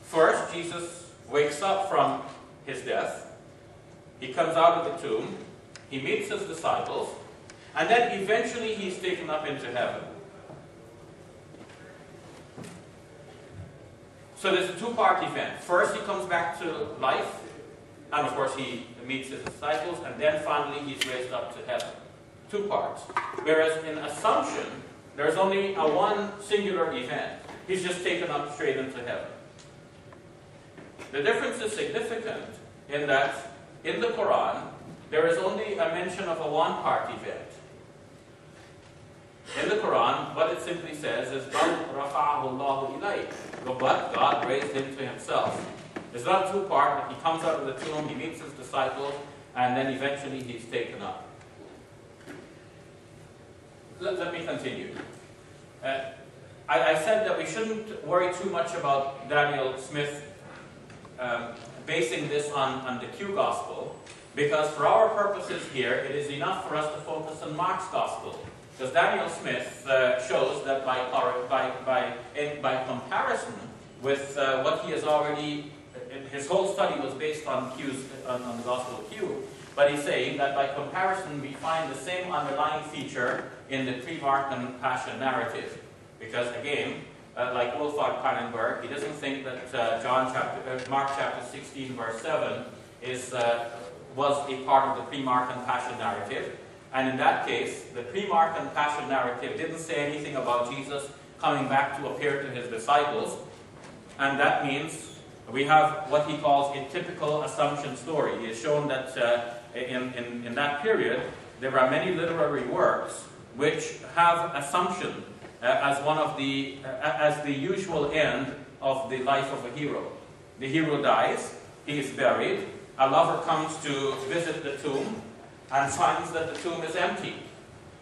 First, Jesus wakes up from his death. He comes out of the tomb. He meets his disciples. And then eventually he's taken up into heaven. So there's a two-part event. First, he comes back to life. And of course, he meets his disciples. And then finally, he's raised up to heaven. Two parts. Whereas in Assumption, there's only a one singular event. He's just taken up straight into heaven. The difference is significant in that in the Quran, there is only a mention of a one-part event. In the Quran, what it simply says is, but God raised him to himself. It's not two-part. He comes out of the tomb, he meets his disciples, and then eventually he's taken up. Let me continue. I said that we shouldn't worry too much about Daniel Smith basing this on the Q Gospel, because for our purposes here, it is enough for us to focus on Mark's Gospel. Because Daniel Smith shows that by comparison with what he has already, his whole study was based on on the Gospel of Q, but he's saying that by comparison we find the same underlying feature in the pre-Markan Passion narrative. Because again, like Wolfgang Pannenberg, he doesn't think that Mark chapter 16 verse 7 was a part of the pre-Markan Passion narrative. And in that case, the pre-Markan Passion narrative didn't say anything about Jesus coming back to appear to his disciples. And that means we have what he calls a typical Assumption story. He has shown that in that period, there are many literary works which have Assumption as one of as the usual end of the life of a hero. The hero dies, he is buried, a lover comes to visit the tomb and finds that the tomb is empty.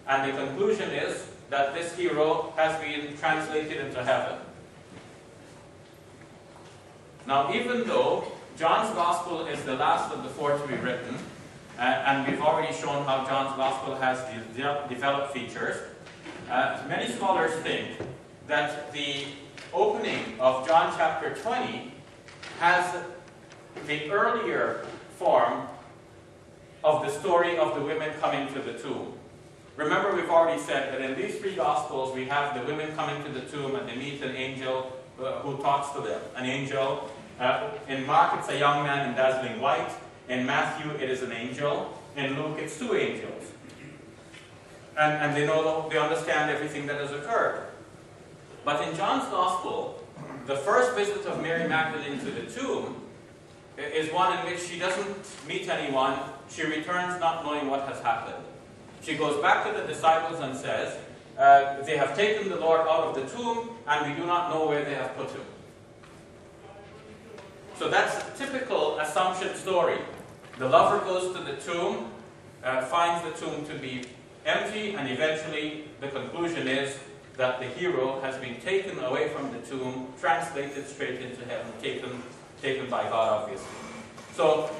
And the conclusion is that this hero has been translated into heaven. Now, even though John's Gospel is the last of the four to be written, and we've already shown how John's Gospel has developed features, many scholars think that the opening of John chapter 20 has the earlier form of the story of the women coming to the tomb. Remember, we've already said that in these three Gospels we have the women coming to the tomb and they meet an angel who talks to them. An angel. In Mark it's a young man in dazzling white. In Matthew it is an angel. In Luke it's two angels. And they understand everything that has occurred. But in John's Gospel, the first visit of Mary Magdalene to the tomb is one in which she doesn't meet anyone. She returns not knowing what has happened. She goes back to the disciples and says, they have taken the Lord out of the tomb and we do not know where they have put him. So that's a typical Assumption story. The lover goes to the tomb, finds the tomb to be empty, and eventually the conclusion is that the hero has been taken away from the tomb, translated straight into heaven, taken by God, obviously. So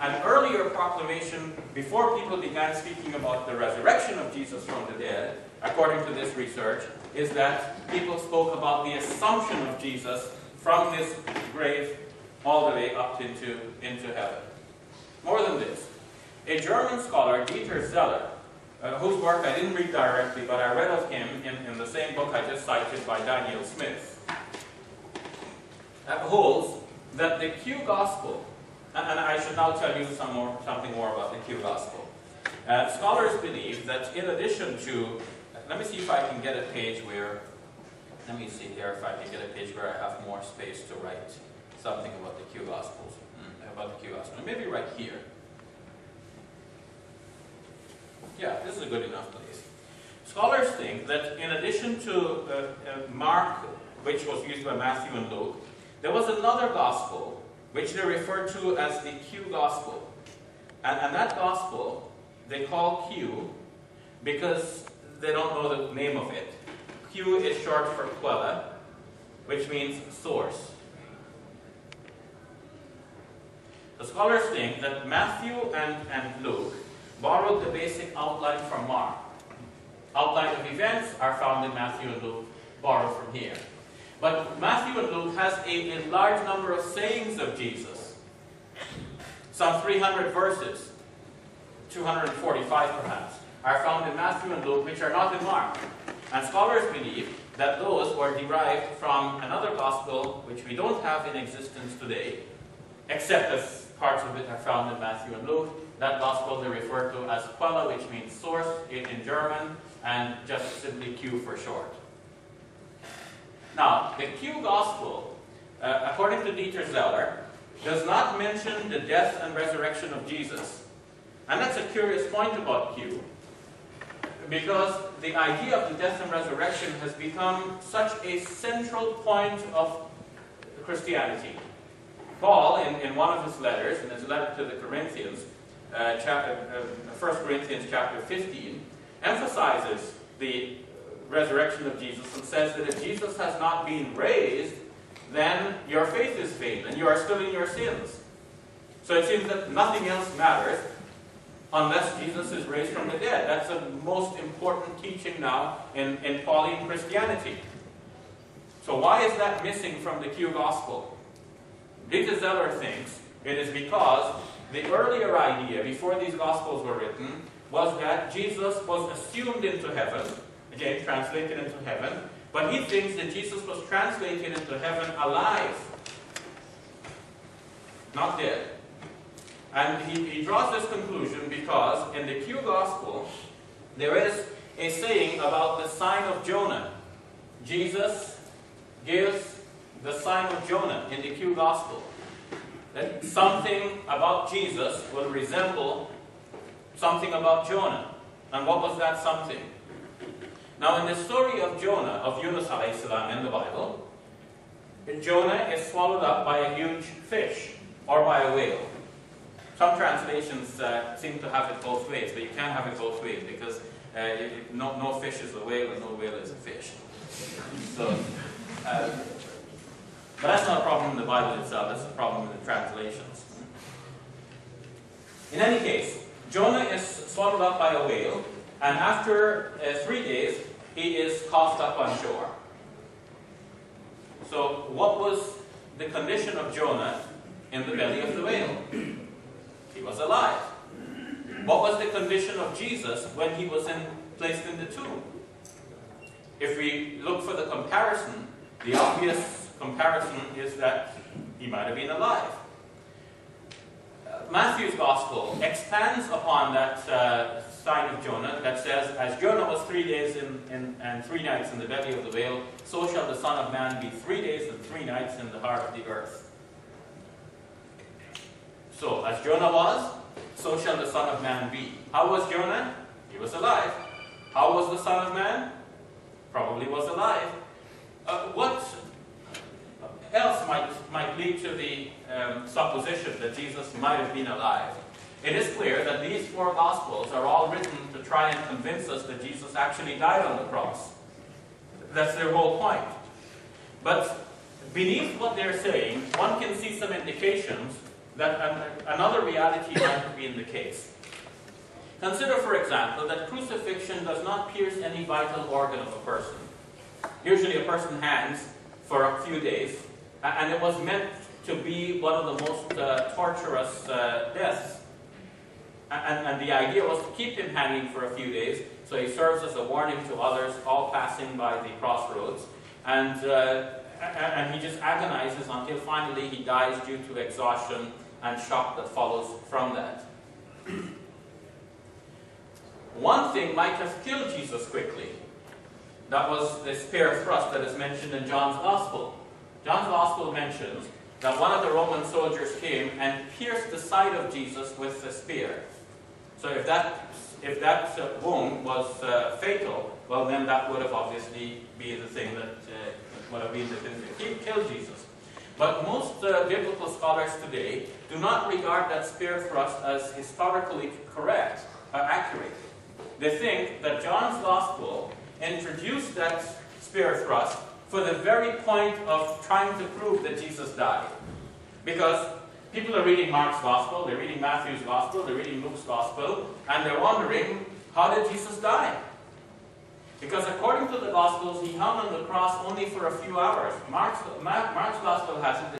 an earlier proclamation, before people began speaking about the resurrection of Jesus from the dead, according to this research, is that people spoke about the Assumption of Jesus from his grave all the way up into heaven. More than this, a German scholar, Dieter Zeller, whose work I didn't read directly, but I read of him in the same book I just cited by Daniel Smith, holds that the Q Gospel, and I should now tell you something more about the Q Gospel. Scholars believe that in addition to, let me see if I can get a page where, let me see here if I can get a page where I have more space to write something about the Q Gospels, about the Q Gospel. Maybe right here. Yeah, this is a good enough place. Scholars think that in addition to Mark, which was used by Matthew and Luke, there was another Gospel which they refer to as the Q Gospel. And that Gospel they call Q because they don't know the name of it. Q is short for Quella, which means source. The scholars think that Matthew and Luke borrowed the basic outline from Mark. Outline of events are found in Matthew and Luke, borrowed from here. But Matthew and Luke has a large number of sayings of Jesus. Some 300 verses, 245 perhaps, are found in Matthew and Luke, which are not in Mark. And scholars believe that those were derived from another gospel which we don't have in existence today, except as parts of it are found in Matthew and Luke. That gospel they refer to as Quelle, which means source in German, and just simply Q for short. Now, the Q gospel, according to Dieter Zeller, does not mention the death and resurrection of Jesus. And that's a curious point about Q, because the idea of the death and resurrection has become such a central point of Christianity. Paul, in one of his letters, in his letter to the Corinthians, 1 Corinthians chapter 15, emphasizes the resurrection of Jesus and says that if Jesus has not been raised, then your faith is vain and you are still in your sins. So it seems that nothing else matters unless Jesus is raised from the dead. That's the most important teaching now in Pauline Christianity. So why is that missing from the Q gospel? Dieter Zeller thinks it is because the earlier idea, before these gospels were written, was that Jesus was assumed into heaven, again translated into heaven, but he thinks that Jesus was translated into heaven alive, not dead. And he draws this conclusion because in the Q gospel there is a saying about the sign of Jonah. Jesus gives the sign of Jonah in the Q gospel. That something about Jesus will resemble something about Jonah. And what was that something? Now, in the story of Jonah, of Yunus alayhi salam in the Bible, Jonah is swallowed up by a huge fish or by a whale. Some translations seem to have it both ways, but you can't have it both ways because no fish is a whale and no whale is a fish. So, but that's not a problem in the Bible itself, that's a problem in the translations. In any case, Jonah is swallowed up by a whale, and after 3 days, he is cast up on shore. So, what was the condition of Jonah in the belly of the whale? He was alive. What was the condition of Jesus when he was placed in the tomb? If we look for the comparison, the obvious comparison is that he might have been alive. Matthew's Gospel expands upon that sign of Jonah that says, as Jonah was 3 days and 3 nights in the belly of the whale, so shall the Son of Man be 3 days and 3 nights in the heart of the earth. So, as Jonah was, so shall the Son of Man be. How was Jonah? He was alive. How was the Son of Man? Probably was alive. What else might lead to the supposition that Jesus might have been alive? It is clear that these 4 Gospels are all written to try and convince us that Jesus actually died on the cross. That's their whole point. But beneath what they're saying, one can see some indications that another reality might have been the case. Consider, for example, that crucifixion does not pierce any vital organ of a person. Usually a person hangs for a few days, and it was meant to be one of the most torturous deaths. And the idea was to keep him hanging for a few days, so he serves as a warning to others all passing by the crossroads. And he just agonizes until finally he dies due to exhaustion and shock that follows from that. One thing might have killed Jesus quickly. That was the spear thrust that is mentioned in John's Gospel. John's Gospel mentions that one of the Roman soldiers came and pierced the side of Jesus with a spear. So if that wound was fatal, well then that would have obviously been the thing that would have been the thing that killed Jesus. But most biblical scholars today do not regard that spear thrust as historically correct or accurate. They think that John's Gospel introduced that spear thrust for the very point of trying to prove that Jesus died. Because people are reading Mark's Gospel, they're reading Matthew's Gospel, they're reading Luke's Gospel, and they're wondering, how did Jesus die? Because according to the Gospels, he hung on the cross only for a few hours. Mark's Gospel has it